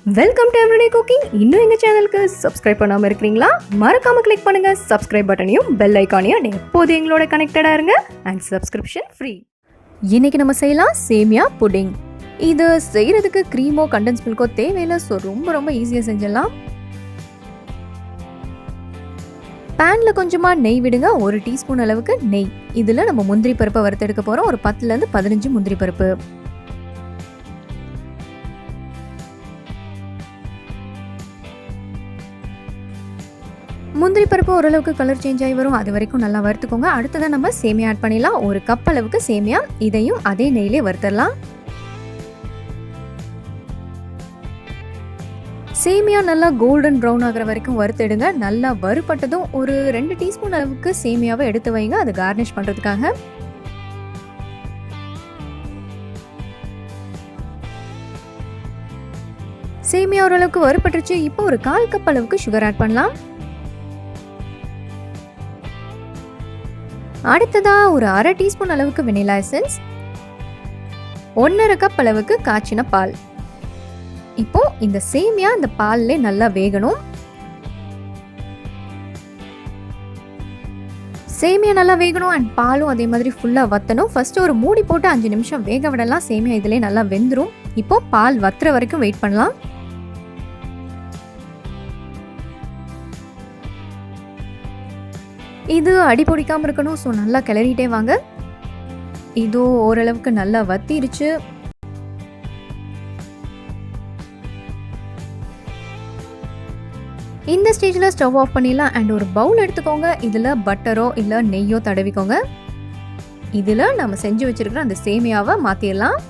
Welcome to everyday cooking. இன்னும் எங்கள் சேனலுக்கு சப்ஸ்கிரைப் பண்ணாமல் இருக்கிறீங்களா? மறக்காமல் கிளிக் பண்ணுங்கள் சப்ஸ்கிரைப் பட்டனையும் பெல் ஐக்கானையும். எப்போது எங்களோட கனெக்டடாக இருங்க அண்ட் சப்ஸ்கிரிப்ஷன் ஃப்ரீ. இன்றைக்கி நம்ம செய்யலாம் சேமியா புடிங். இது செய்கிறதுக்கு க்ரீமோ கண்டென்ஸ் மில்கோ தேவையில்லை. ஸோ ரொம்ப ஈஸியாக செஞ்சிடலாம். பேனில் கொஞ்சமாக நெய் விடுங்க. 1 டீஸ்பூன் அளவுக்கு நெய். இதில் நம்ம முந்திரி பருப்பை வறுத்தெடுக்க போகிறோம். ஒரு 10லேருந்து 15 முந்திரி பருப்பு. முந்திரி பருப்பு ஓரளவுக்கு கலர் சேஞ்ச் ஆகி வரும். அது வரைக்கும் நல்லா வறுத்துக்கோங்க. அடுத்ததான் நம்ம சேமியா ஆட் பண்ணிடலாம். 1 கப் அளவுக்கு சேமியா. இதையும் அதே நெய்யிலே வறுத்துடலாம். சேமியா நல்லா கோல்டன் ப்ரௌன் ஆகிற வரைக்கும் வறுத்தெடுங்க. நல்லா வறுபட்டதும் ஒரு 2 டீஸ்பூன் அளவுக்கு சேமியாவை எடுத்து வைங்க. அது கார்னிஷ் பண்ணுறதுக்காக. சேமியா ஓரளவுக்கு வறுபட்டுருச்சு. இப்போ ஒரு 1/4 கப் அளவுக்கு சுகர் ஆட் பண்ணலாம். அடுத்ததா ஒரு 1/2 டீஸ்பூன் அளவுக்கு வெனிலா எசன்ஸ், 1/2 கப் அளவுக்கு காய்ச்சின பால். இப்போ இந்த சேமியா இந்த பால்ல நல்லா வேகணும். சேமியா நல்லா வேகணும் அண்ட் பாலும் அதே மாதிரி ஃபுல்லா வத்தணும். ஃபர்ஸ்ட் ஒரு மூடி போட்டு 5 நிமிஷம் வேக விடலாம். சேமியா இதுலயே நல்லா வெந்துரும். இப்போ பால் வத்துற வரைக்கும் வெயிட் பண்ணலாம். இது அடி பிடிக்காம இருக்கணும். ஸோ நல்லா கிளறிட்டே வாங்க. இதோ ஓரளவுக்கு நல்லா வத்திருச்சு. இந்த ஸ்டேஜில் ஸ்டவ் ஆஃப் பண்ணிடலாம். அண்ட் ஒரு பவுல் எடுத்துக்கோங்க. இதில் பட்டரோ இல்லை நெய்யோ தடவிக்கோங்க. இதில் நம்ம செஞ்சு வச்சிருக்கிற அந்த சேமியாவை மாற்றிடலாம்.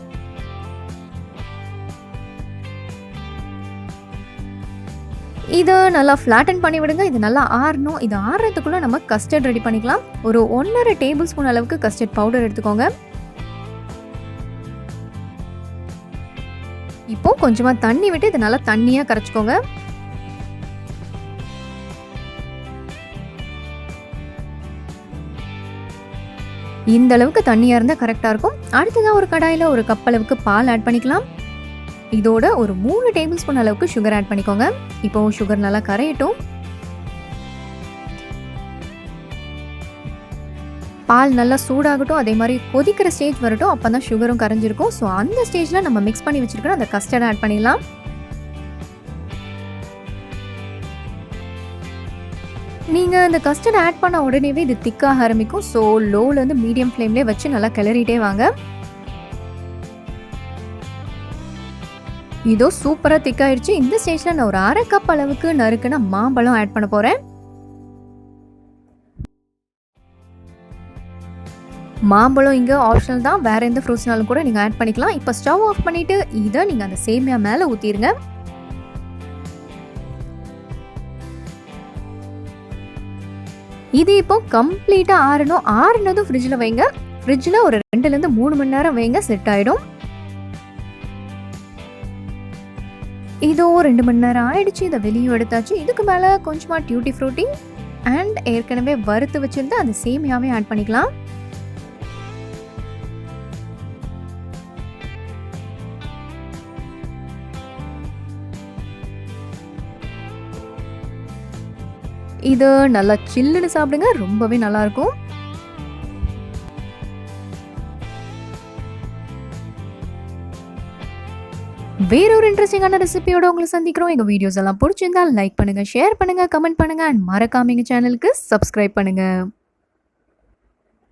இதை நல்லா ஃப்ளாட்டன் பண்ணி விடுங்க. இது நல்லா ஆறணும். இது ஆறுறதுக்குள்ளே நம்ம கஸ்டர்ட் ரெடி பண்ணிக்கலாம். ஒரு 1.5 டேபிள் ஸ்பூன் அளவுக்கு கஸ்டர்ட் பவுடர் எடுத்துக்கோங்க. இப்போ கொஞ்சமாக தண்ணி விட்டு இதை நல்லா தண்ணியாக கரைச்சிக்கோங்க. இந்த அளவுக்கு தண்ணியாக இருந்தால் கரெக்டாக இருக்கும். அடுத்ததான் ஒரு கடாயில் 1 கப் அளவுக்கு பால் ஆட் பண்ணிக்கலாம். இதோட ஒரு 3 டேபிள் ஸ்பூன் அளவுக்கு சுகர் ஆட் பண்ணிக்கோங்க. இப்போ சுகர் நல்லா கரையட்டும். பால் நல்லா சூடாகட்டும். அதே மாதிரி கொதிக்கிற ஸ்டேஜ் வரட்டும். அப்போ தான் சுகரும் கரைஞ்சிருக்கும். ஸோ அந்த ஸ்டேஜில் நம்ம மிக்ஸ் பண்ணி வச்சிருக்கிற அந்த கஸ்டர்ட் ஆட் பண்ணிடலாம். நீங்கள் இந்த கஸ்டர்ட் ஆட் பண்ண உடனேவே இது திக்காக ஆரம்பிக்கும். ஸோ லோலேருந்து மீடியம் ஃப்ளேம்லேயே வச்சு நல்லா கிளறிட்டே வாங்க. இதோ சூப்பராக திக்காயிடுச்சு. இந்த ஸ்டேஜில் நான் ஒரு 1/2 கப் அளவுக்கு நறுக்குன மாம்பழம் ஆட் பண்ண போகிறேன். மாம்பழம் இங்கே ஆப்ஷனல் தான். வேறு எந்த ஃப்ரூட்ஸ்னாலும் கூட நீங்கள் ஆட் பண்ணிக்கலாம். இப்போ ஸ்டவ் ஆஃப் பண்ணிவிட்டு இதை நீங்கள் அந்த சேமியா மேலே ஊற்றிடுங்க. இது இப்போ கம்ப்ளீட்டாக ஆறணும். ஆறுனதும் ஃப்ரிட்ஜில் வைங்க. ஃப்ரிட்ஜில் ஒரு 2லேருந்து 3 மணி நேரம் வைங்க. செட் ஆகிடும். இதோ 2 மணி நேரம் ஆயிடுச்சு. இதை வெளியே எடுத்தாச்சு. இதுக்கு மேலே கொஞ்சமாக டியூட்டி ஃப்ரூட்டி அண்ட் ஏற்கனவே வறுத்து வச்சிருந்தா அந்த சேமியாவே ஆட் பண்ணிக்கலாம். இது நல்லா சில்லுன்னு சாப்பிடுங்க. ரொம்பவே நல்லா இருக்கும். வேறொரு இன்ட்ரெஸ்டிங்கான ரெசிபியோட உங்களை சந்திக்கிறோம். எங்கள் வீடியோஸ் எல்லாம் பிடிச்சிருந்தா லைக் பண்ணுங்கள், ஷேர் பண்ணுங்கள், கமெண்ட் பண்ணுங்கள் அண்ட் மறக்காம எங்கள் சேனலுக்கு சப்ஸ்கிரைப் பண்ணுங்கள்.